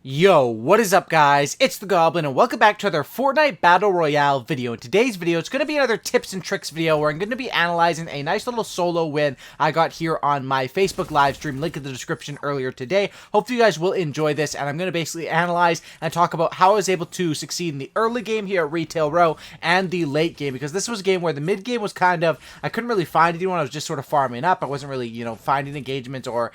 Yo, what is up guys? It's the Goblin and welcome back to another Fortnite Battle Royale video. In today's video, it's going to be another tips and tricks video where I'm going to be analyzing a nice little solo win I got here on my Facebook live stream, link in the description earlier today. Hopefully you guys will enjoy this, and I'm going to basically analyze and talk about how I was able to succeed in the early game here at Retail Row and the late game, because this was a game where the mid game was kind of, I couldn't really find anyone. I was just sort of farming up. I wasn't really, finding engagements or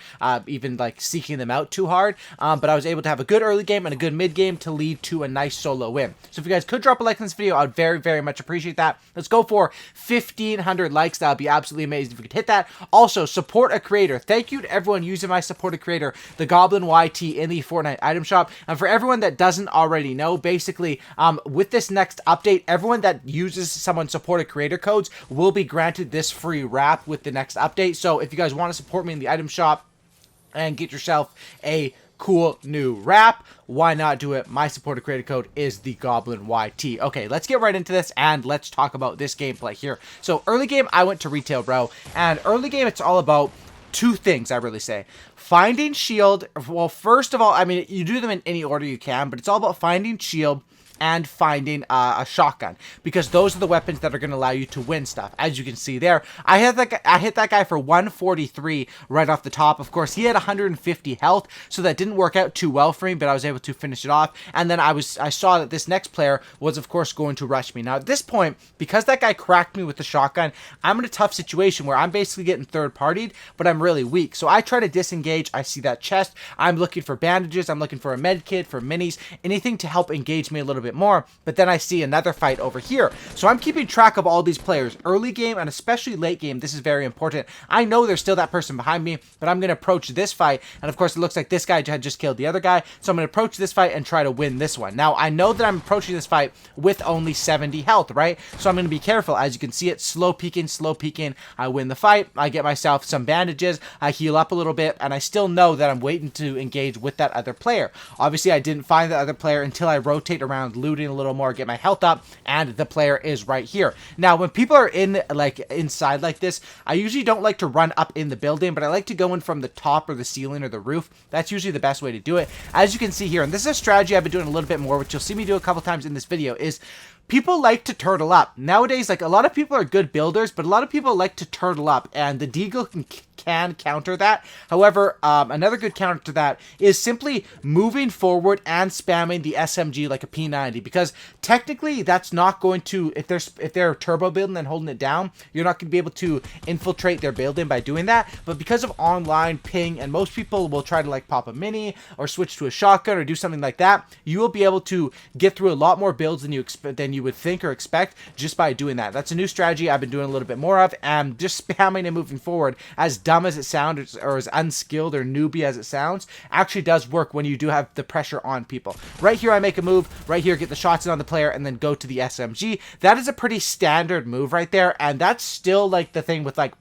even like seeking them out too hard, but I was able to have a good early game and a good mid game to lead to a nice solo win. So if you guys could drop a like on this video, I'd very much appreciate that. Let's go for 1,500 likes. That would be absolutely amazing if we could hit that. Also, support a creator. Thank you to everyone using my support a creator, the Goblin YT, in the Fortnite item shop. And for everyone that doesn't already know, basically, with this next update, everyone that uses someone's support a creator codes will be granted this free wrap with the next update. So if you guys want to support me in the item shop and get yourself a cool new wrap, why not do it? My supported creator code is the Goblin YT. Okay, let's get right into this and let's talk about this gameplay here. So early game, I went to Retail Row, and early game, it's all about two things, I really say. Finding shield. Well, first of all, I mean, you do them in any order you can, but it's all about finding shield and finding a shotgun, because those are the weapons that are going to allow you to win stuff. As you can see there, I hit that guy for 143 right off the top. Of course, he had 150 health, so that didn't work out too well for me, but I was able to finish it off. And then I saw that this next player was, of course, going to rush me. Now, at this point, because that guy cracked me with the shotgun, I'm in a tough situation where I'm basically getting third-partied, but I'm really weak. So I try to disengage. I see that chest. I'm looking for bandages. I'm looking for a med kit, for minis, anything to help engage me a little bit more. But then I see another fight over here, so I'm keeping track of all these players early game and especially late game. This is very important. I know there's still that person behind me, but I'm going to approach this fight, and of course it looks like this guy had just killed the other guy, so I'm going to approach this fight and try to win this one. Now I know that I'm approaching this fight with only 70 health, right? So I'm going to be careful. As you can see, it slow peeking. I win the fight. I get myself some bandages, I heal up a little bit, and I still know that I'm waiting to engage with that other player. Obviously I didn't find that other player until I rotate around, looting a little more, get my health up, and the player is right here. Now when people are inside like this, I usually don't like to run up in the building, but I like to go in from the top or the ceiling or the roof. That's usually the best way to do it. As you can see here, and this is a strategy I've been doing a little bit more, which you'll see me do a couple times in this video, is people like to turtle up. Nowadays, like, a lot of people are good builders, but a lot of people like to turtle up, and the Deagle can counter that. However, another good counter to that is simply moving forward and spamming the SMG like a P90, because technically that's not going to, if they're turbo building and holding it down, you're not going to be able to infiltrate their building by doing that. But because of online ping, and most people will try to like pop a mini or switch to a shotgun or do something like that, you will be able to get through a lot more builds than you would think or expect just by doing that. That's a new strategy I've been doing a little bit more of, and just spamming and moving forward, as dumb as it sounds or as unskilled or newbie as it sounds, actually does work when you do have the pressure on people. Right here I make a move, right here get the shots in on the player, and then go to the SMG. That is a pretty standard move right there, and that's still like the thing with like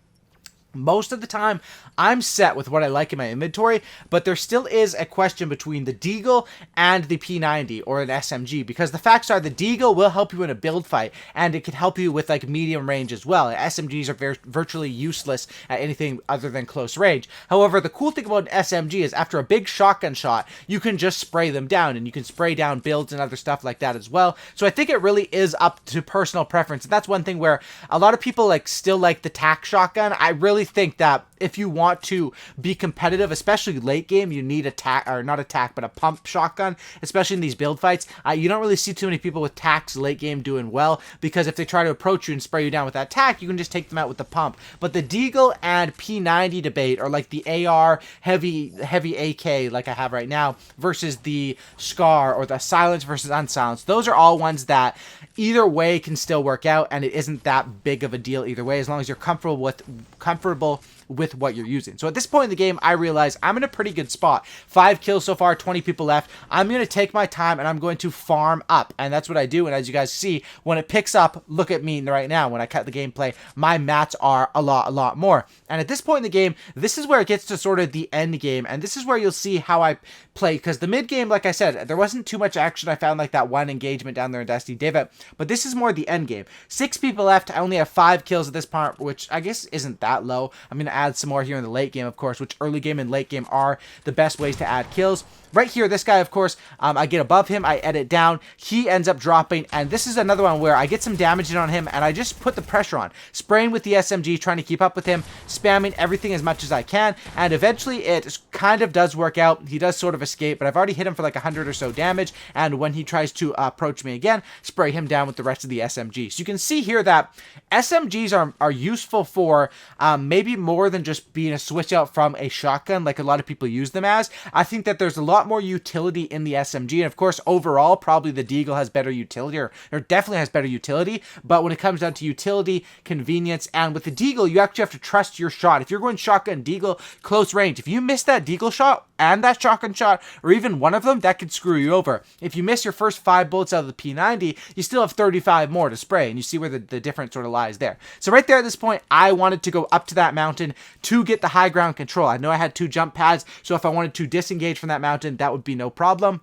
most of the time, I'm set with what I like in my inventory, but there still is a question between the Deagle and the P90 or an SMG, because the facts are the Deagle will help you in a build fight, and it can help you with like medium range as well. SMGs are virtually useless at anything other than close range. However, the cool thing about an SMG is after a big shotgun shot, you can just spray them down, and you can spray down builds and other stuff like that as well. So I think it really is up to personal preference, and that's one thing where a lot of people still like the tac shotgun. I really think that if you want to be competitive, especially late game, you need a pump shotgun, especially in these build fights. You don't really see too many people with tacs late game doing well, because if they try to approach you and spray you down with that tac, you can just take them out with the pump. But the Deagle and P90 debate, or like the AR heavy AK like I have right now, versus the Scar or the silence versus unsilenced, those are all ones that either way can still work out, and it isn't that big of a deal either way, as long as you're comfortable with what you're using. So at this point in the game, I realize I'm in a pretty good spot. 5 kills so far, 20 people left. I'm going to take my time and I'm going to farm up. And that's what I do. And as you guys see, when it picks up, look at me right now. When I cut the gameplay, my mats are a lot more. And at this point in the game, this is where it gets to sort of the end game. And this is where you'll see how I play. Because the mid game, like I said, there wasn't too much action. I found like that one engagement down there in Dusty Divot. But this is more the end game. 6 people left. I only have 5 kills at this part, which I guess isn't that low. I'm going to add some more here in the late game, of course, which early game and late game are the best ways to add kills. right here, this guy, of course, I get above him, I edit down, he ends up dropping, and this is another one where I get some damage in on him, and I just put the pressure on, spraying with the SMG, trying to keep up with him, spamming everything as much as I can, and eventually it kind of does work out. He does sort of escape, but I've already hit him for like 100 or so damage, and when he tries to approach me again, spray him down with the rest of the SMG. So you can see here that SMGs are useful for maybe more than just being a switch out from a shotgun like a lot of people use them as. I think that there's a lot more utility in the SMG, and of course overall probably the Deagle has better utility, or definitely has better utility, but when it comes down to utility, convenience, and with the Deagle you actually have to trust your shot. If you're going shotgun, Deagle, close range, if you miss that Deagle shot and that shotgun shot, or even one of them, that could screw you over. If you miss your first 5 bullets out of the P90, you still have 35 more to spray, and you see where the difference sort of lies there. So right there at this point, I wanted to go up to that mountain to get the high ground control. I know I had 2 jump pads, so if I wanted to disengage from that mountain, that would be no problem.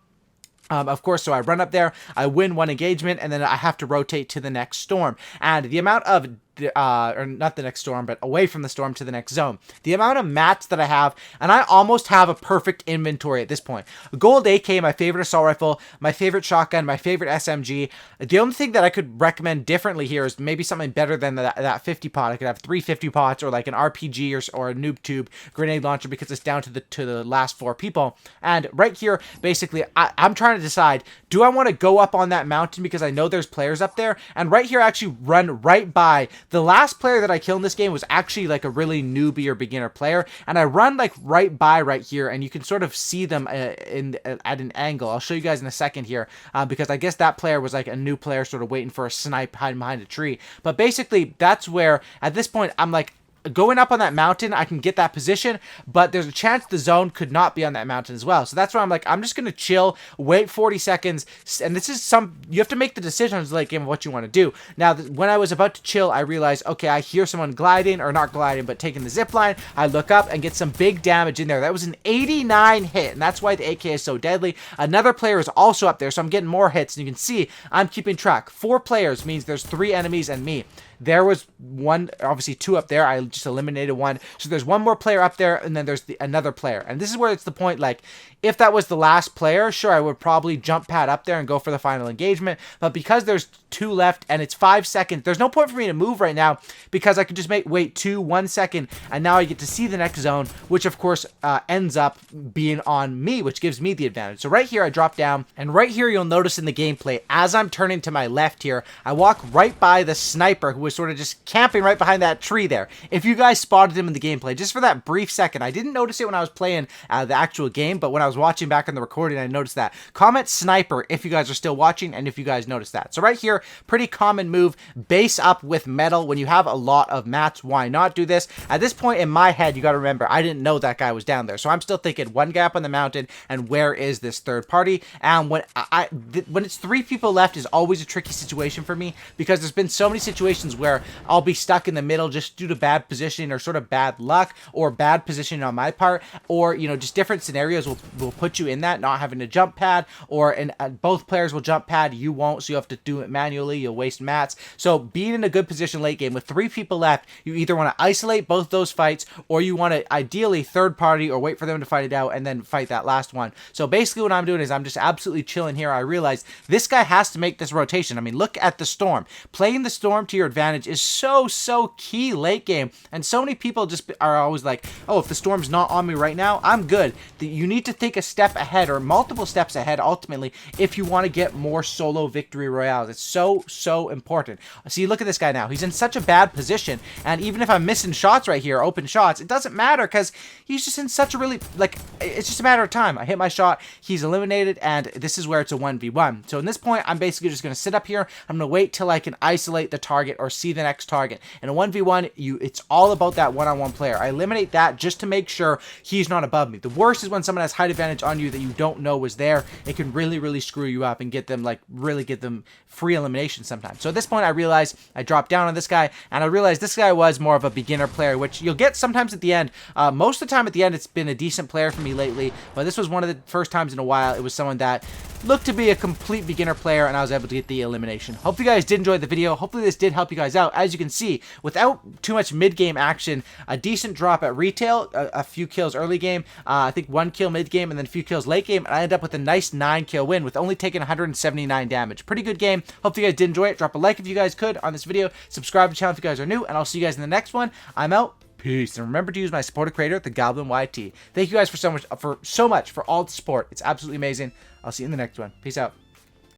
Of course, so I run up there, I win 1 engagement, and then I have to rotate to the next storm. And the amount of or not the next storm, but away from the storm to the next zone. The amount of mats that I have, and I almost have a perfect inventory at this point. Gold AK, my favorite assault rifle, my favorite shotgun, my favorite SMG. The only thing that I could recommend differently here is maybe something better than that 50 pot. I could have 3 50 pots, or like an RPG or a noob tube grenade launcher, because it's down to the last 4 people. And right here, basically, I'm trying to decide, do I want to go up on that mountain because I know there's players up there? And right here, I actually run right by the last player that I killed in this game. Was actually like a really newbie or beginner player, and I run like right by right here, and you can sort of see them at an angle. I'll show you guys in a second here, because I guess that player was like a new player sort of waiting for a snipe hiding behind a tree. But basically, that's where at this point I'm like, going up on that mountain, I can get that position, but there's a chance the zone could not be on that mountain as well. So that's why I'm like, I'm just going to chill, wait 40 seconds, and this is you have to make the decisions like in what you want to do. Now, when I was about to chill, I realized, okay, I hear someone gliding, or not gliding, but taking the zip line. I look up and get some big damage in there. That was an 89 hit, and that's why the AK is so deadly. Another player is also up there, so I'm getting more hits, and you can see I'm keeping track. 4 players means there's 3 enemies and me. There was one, obviously 2 up there. I just eliminated 1. So there's 1 more player up there, and then there's another player. And this is where it's the point, like, if that was the last player, sure, I would probably jump pad up there and go for the final engagement. But because there's 2 left and it's 5 seconds, there's no point for me to move right now, because I could just wait 1 second, and now I get to see the next zone, which of course ends up being on me, which gives me the advantage. So right here, I drop down, and right here, you'll notice in the gameplay, as I'm turning to my left here, I walk right by the sniper who was sort of just camping right behind that tree there. If you guys spotted him in the gameplay, just for that brief second, I didn't notice it when I was playing the actual game, but when I was watching back on the recording, I noticed that. Comment sniper if you guys are still watching, and if you guys noticed that. So right here, pretty common move, base up with metal. When you have a lot of mats, why not do this? At this point in my head, you got to remember, I didn't know that guy was down there, so I'm still thinking 1 gap on the mountain, and where is this third party? And when it's 3 people left is always a tricky situation for me, because there's been so many situations where I'll be stuck in the middle just due to bad positioning, or sort of bad luck, or bad positioning on my part, or, you know, just different scenarios will put you in that, not having to jump pad, or both players will jump pad, you won't, so you have to do it manually, you'll waste mats. So being in a good position late game with 3 people left, you either want to isolate both those fights, or you want to ideally third party, or wait for them to fight it out and then fight that last one. So basically what I'm doing is I'm just absolutely chilling here. I realize this guy has to make this rotation. I mean, look at the storm. Playing the storm to your advantage is so key late game, and so many people just are always like, oh, if the storm's not on me right now, I'm good. You need to think a step ahead, or multiple steps ahead ultimately, if you want to get more solo victory royales. It's so important. See, look at this guy now. He's in such a bad position, and even if I'm missing shots right here, open shots, it doesn't matter, because he's just in such a really, like, it's just a matter of time. I hit my shot, he's eliminated, and this is where it's a 1v1. So in this point, I'm basically just going to sit up here. I'm going to wait till I can isolate the target or see the next target. In a 1v1, it's all about that one-on-one player. I eliminate that just to make sure he's not above me. The worst is when someone has height advantage on you that you don't know was there. It can really screw you up and get them, like, really get them free elimination sometimes. So at this point, I realized I dropped down on this guy, and I realized this guy was more of a beginner player, which you'll get sometimes at the end. Most of the time at the end, it's been a decent player for me lately, but this was one of the first times in a while it was someone that looked to be a complete beginner player, and I was able to get the elimination. Hope you guys did enjoy the video. Hopefully this did help you guys out. As you can see, without too much mid-game action, a decent drop at retail, a few kills early game, I think 1 kill mid-game, and then a few kills late game, and I ended up with a nice 9-kill win with only taking 179 damage. Pretty good game. Hope you guys did enjoy it. Drop a like if you guys could on this video. Subscribe to the channel if you guys are new, and I'll see you guys in the next one. I'm out. Peace. And remember to use my supporter creator, the Goblin YT. Thank you guys for so much for all the support. It's absolutely amazing. I'll see you in the next one. Peace out.